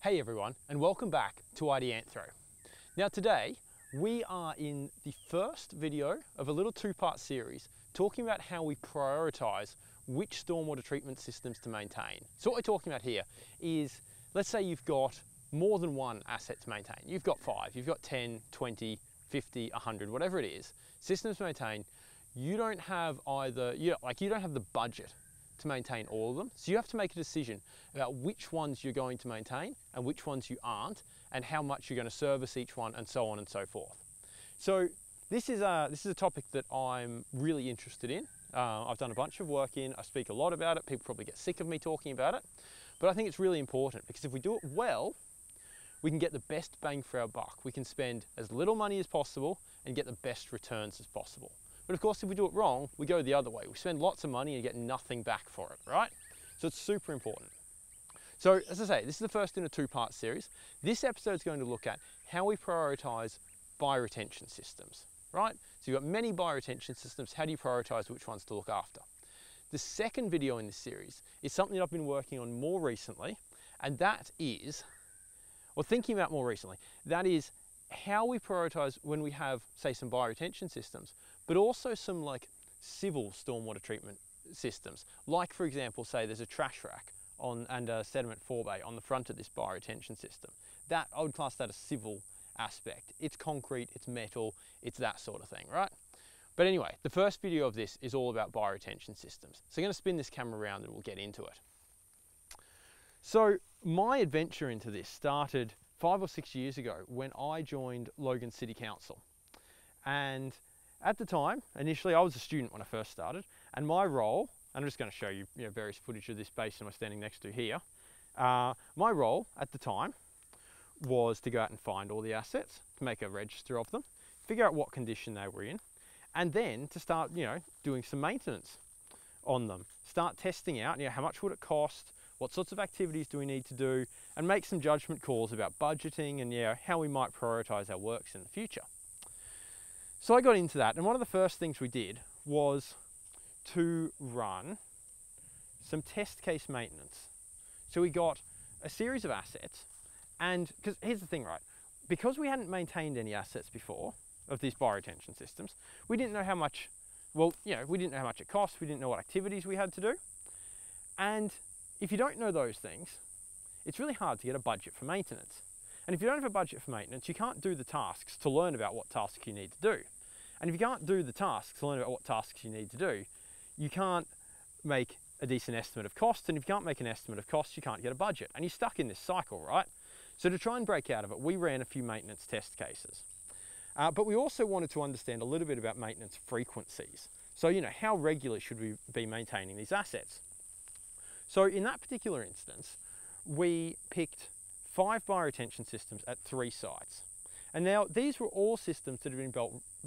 Hey everyone, and welcome back to Ideanthro. Now today, we are in the first video of a little two-part series talking about how we prioritise which stormwater treatment systems to maintain. So what we're talking about here is, let's say you've got more than one asset to maintain. You've got 5, you've got 10, 20, 50, 100, whatever it is, systems to maintain. You don't have you don't have the budget to maintain all of them. So you have to make a decision about which ones you're going to maintain and which ones you aren't, and how much you're going to service each one, and so on and so forth. So this is a topic that I'm really interested in. I've done a bunch of work in, I speak a lot about it. People probably get sick of me talking about it, but I think it's really important because if we do it well, we can get the best bang for our buck. We can spend as little money as possible and get the best returns as possible. But of course, if we do it wrong, we go the other way. We spend lots of money and get nothing back for it, right? So it's super important. So as I say, this is the first in a two-part series. This episode is going to look at how we prioritise bioretention systems, right? So you've got many bioretention systems. How do you prioritise which ones to look after? The second video in this series is something that I've been working on more recently, and that is, or thinking about more recently, that is how we prioritise when we have, say, some bioretention systems, but also some like civil stormwater treatment systems. Like, for example, say there's a trash rack and a sediment forebay on the front of this bioretention system. That, I would class that a civil aspect. It's concrete, it's metal, it's that sort of thing, right? But anyway, the first video of this is all about bioretention systems. So I'm going to spin this camera around and we'll get into it. So my adventure into this started 5 or 6 years ago when I joined Logan City Council. And at the time, initially, I was a student when I first started, and my role, and I'm just going to show you, various footage of this basin we're standing next to here. My role at the time was to go out and find all the assets, to make a register of them, figure out what condition they were in, and then to start, doing some maintenance on them. Start testing out, how much would it cost, what sorts of activities do we need to do, and make some judgment calls about budgeting and how we might prioritise our works in the future. So I got into that, and one of the first things we did was to run some test case maintenance. So we got a series of assets, and because here's the thing, right? Because we hadn't maintained any assets before of these bioretention systems, we didn't know how much, we didn't know how much it cost, we didn't know what activities we had to do. And if you don't know those things, it's really hard to get a budget for maintenance. And if you don't have a budget for maintenance, you can't do the tasks to learn about what tasks you need to do. And if you can't do the tasks to learn about what tasks you need to do, you can't make a decent estimate of costs. And if you can't make an estimate of costs, you can't get a budget. And you're stuck in this cycle, right? So to try and break out of it, we ran a few maintenance test cases. But we also wanted to understand a little bit about maintenance frequencies. So, how regularly should we be maintaining these assets? So in that particular instance, we picked 5 bioretention systems at 3 sites. And now these were all systems that have been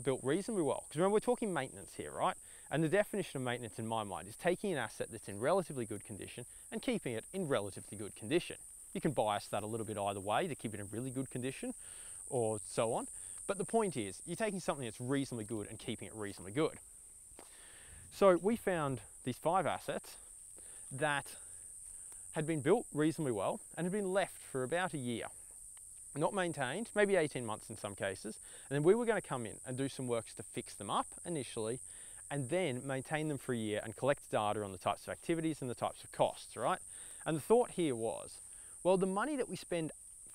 built reasonably well. Because remember, we're talking maintenance here, right? And the definition of maintenance in my mind is taking an asset that's in relatively good condition and keeping it in relatively good condition. You can bias that a little bit either way to keep it in really good condition or so on. But the point is, you're taking something that's reasonably good and keeping it reasonably good. So we found these 5 assets that had been built reasonably well and had been left for about a year. Not maintained, maybe 18 months in some cases. And then we were going to come in and do some works to fix them up initially, and then maintain them for a year and collect data on the types of activities and the types of costs, right? And the thought here was, well, the money that we spend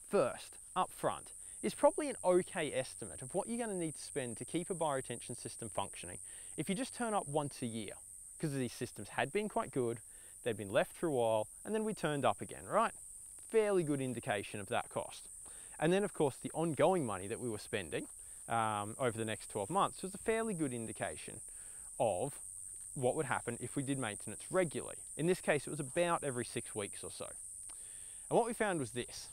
first, up front, is probably an okay estimate of what you're going to need to spend to keep a bioretention system functioning if you just turn up once a year, because these systems had been quite good, they'd been left for a while, and then we turned up again, right? Fairly good indication of that cost. And then, of course, the ongoing money that we were spending over the next 12 months was a fairly good indication of what would happen if we did maintenance regularly. In this case, it was about every 6 weeks or so. And what we found was this.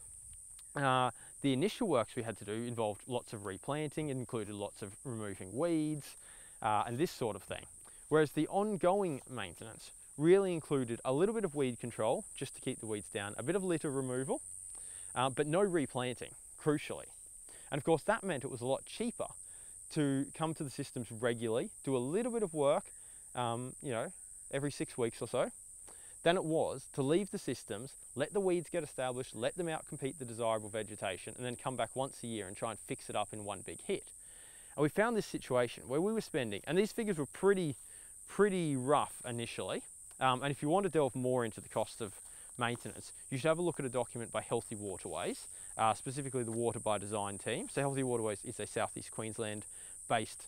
The initial works we had to do involved lots of replanting, it included lots of removing weeds and this sort of thing. Whereas the ongoing maintenance really included a little bit of weed control, just to keep the weeds down, a bit of litter removal, but no replanting, crucially. And of course that meant it was a lot cheaper to come to the systems regularly, do a little bit of work, every 6 weeks or so, than it was to leave the systems, let the weeds get established, let them outcompete the desirable vegetation, and then come back once a year and try and fix it up in one big hit. And we found this situation where we were spending, and these figures were pretty rough initially, and if you want to delve more into the cost of maintenance, you should have a look at a document by Healthy Waterways, specifically the Water by Design team. So Healthy Waterways is a Southeast Queensland based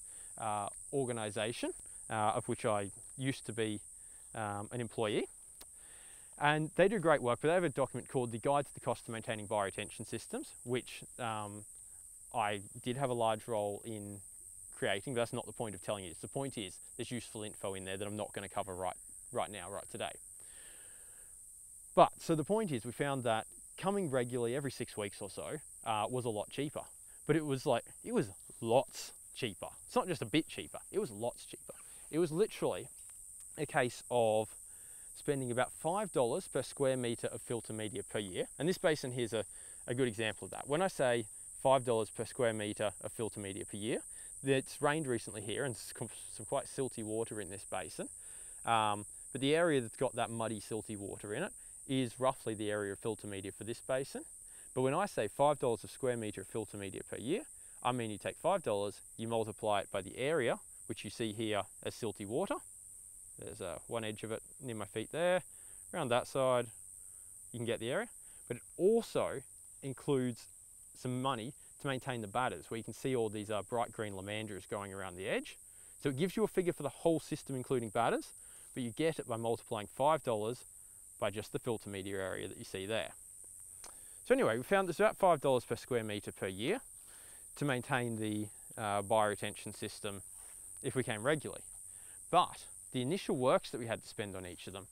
organisation, of which I used to be an employee. And they do great work, but they have a document called the Guide to the Cost of Maintaining Bioretention Systems, which I did have a large role in creating, but that's not the point of telling you this. The point is there's useful info in there that I'm not going to cover right now, right today. But, so the point is we found that coming regularly every 6 weeks or so was a lot cheaper. But it was lots cheaper. It's not just a bit cheaper, it was lots cheaper. It was literally a case of spending about $5 per square metre of filter media per year. And this basin here's a good example of that. When I say $5 per square metre of filter media per year, it's rained recently here and some quite silty water in this basin. But the area that's got that muddy, silty water in it is roughly the area of filter media for this basin. But when I say $5 a square metre of filter media per year, I mean you take $5, you multiply it by the area, which you see here as silty water. There's one edge of it near my feet there. Around that side, you can get the area. But it also includes some money to maintain the batters, where you can see all these bright green lamandras going around the edge. So it gives you a figure for the whole system, including batters, but you get it by multiplying $5 by just the filter media area that you see there. So anyway, we found there's about $5 per square metre per year to maintain the bioretention system if we came regularly. But the initial works that we had to spend on each of them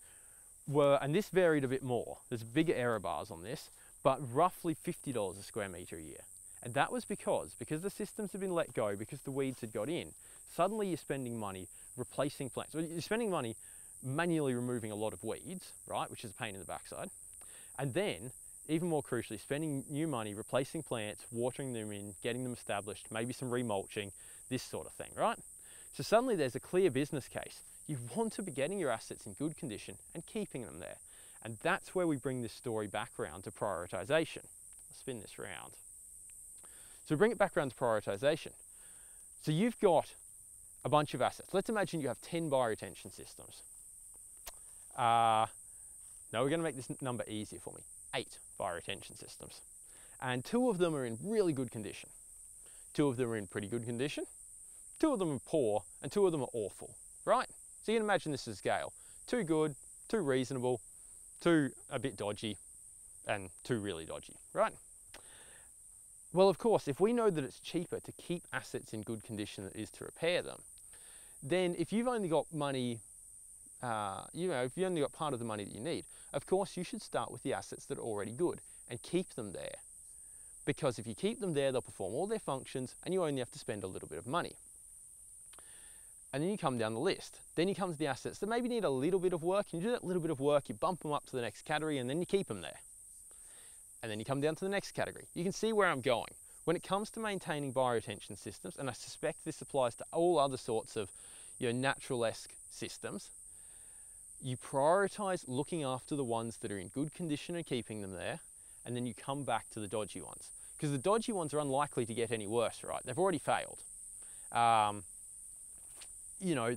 were, and this varied a bit more, there's bigger error bars on this, but roughly $50 a square metre a year. And that was because the systems had been let go, because the weeds had got in, suddenly you're spending money replacing plants. Well, you're spending money manually removing a lot of weeds, right, which is a pain in the backside. And then, even more crucially, spending new money replacing plants, watering them in, getting them established, maybe some remulching, this sort of thing, right? So suddenly there's a clear business case. You want to be getting your assets in good condition and keeping them there. And that's where we bring this story back around to prioritisation. I'll spin this round. So we bring it back around to prioritisation. So you've got a bunch of assets. Let's imagine you have 10 bioretention systems. No, we're going to make this number easier for me. 8 bioretention systems. And 2 of them are in really good condition. 2 of them are in pretty good condition. 2 of them are poor, and 2 of them are awful, right? So you can imagine this as a scale. 2 good, 2 reasonable, 2 a bit dodgy, and 2 really dodgy, right? Well, of course, if we know that it's cheaper to keep assets in good condition than it is to repair them, then if you've only got money, if you only got part of the money that you need, of course you should start with the assets that are already good and keep them there. Because if you keep them there, they'll perform all their functions and you only have to spend a little bit of money. And then you come down the list. Then you come to the assets that maybe need a little bit of work, and you do that little bit of work, you bump them up to the next category, and then you keep them there. And then you come down to the next category. You can see where I'm going. When it comes to maintaining bioretention systems, and I suspect this applies to all other sorts of natural-esque systems, you prioritise looking after the ones that are in good condition and keeping them there, and then you come back to the dodgy ones. Because the dodgy ones are unlikely to get any worse, right? They've already failed.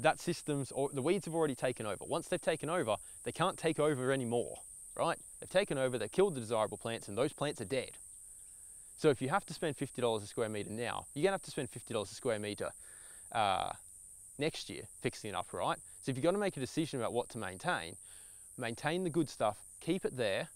That system's, or the weeds have already taken over. Once they've taken over, they can't take over anymore, right? They've taken over, they've killed the desirable plants, and those plants are dead. So if you have to spend $50 a square metre now, you're going to have to spend $50 a square metre next year fixing it up, right? So if you've got to make a decision about what to maintain the good stuff, keep it there,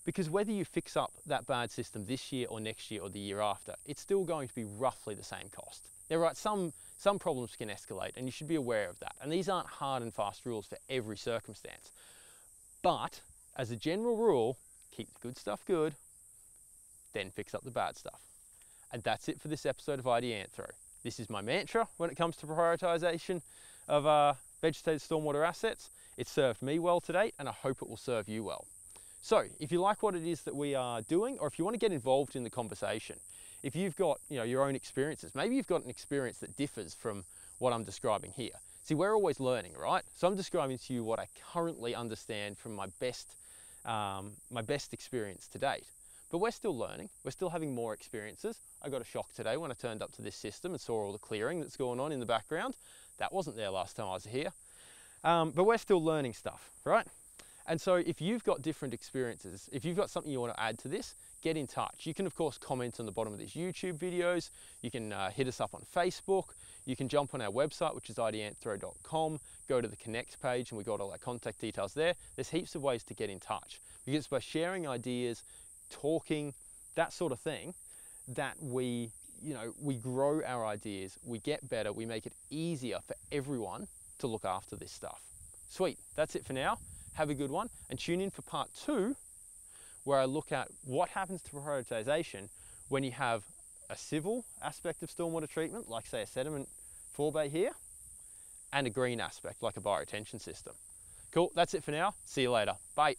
because whether you fix up that bad system this year or next year or the year after, it's still going to be roughly the same cost. Now, right, some problems can escalate, and you should be aware of that. And these aren't hard and fast rules for every circumstance. But as a general rule, keep the good stuff good, then fix up the bad stuff. And that's it for this episode of Ideanthro. This is my mantra when it comes to prioritisation of vegetated stormwater assets. It's served me well to date, and I hope it will serve you well. So if you like what it is that we are doing, or if you want to get involved in the conversation, if you've got your own experiences, maybe you've got an experience that differs from what I'm describing here. See, we're always learning, right? So I'm describing to you what I currently understand from my best experience to date. But we're still learning, we're still having more experiences. I got a shock today when I turned up to this system and saw all the clearing that's going on in the background. That wasn't there last time I was here. But we're still learning stuff, right? And so if you've got different experiences, if you've got something you want to add to this, get in touch. You can of course comment on the bottom of these YouTube videos, you can hit us up on Facebook, you can jump on our website, which is ideanthro.com, go to the connect page and we've got all our contact details there. There's heaps of ways to get in touch, because by sharing ideas, talking, that sort of thing, that we grow our ideas, we get better, we make it easier for everyone to look after this stuff. Sweet, that's it for now. Have a good one, and tune in for part 2, where I look at what happens to prioritization when you have a civil aspect of stormwater treatment, like say a sediment forebay here, and a green aspect, like a bioretention system. Cool, that's it for now. See you later. Bye.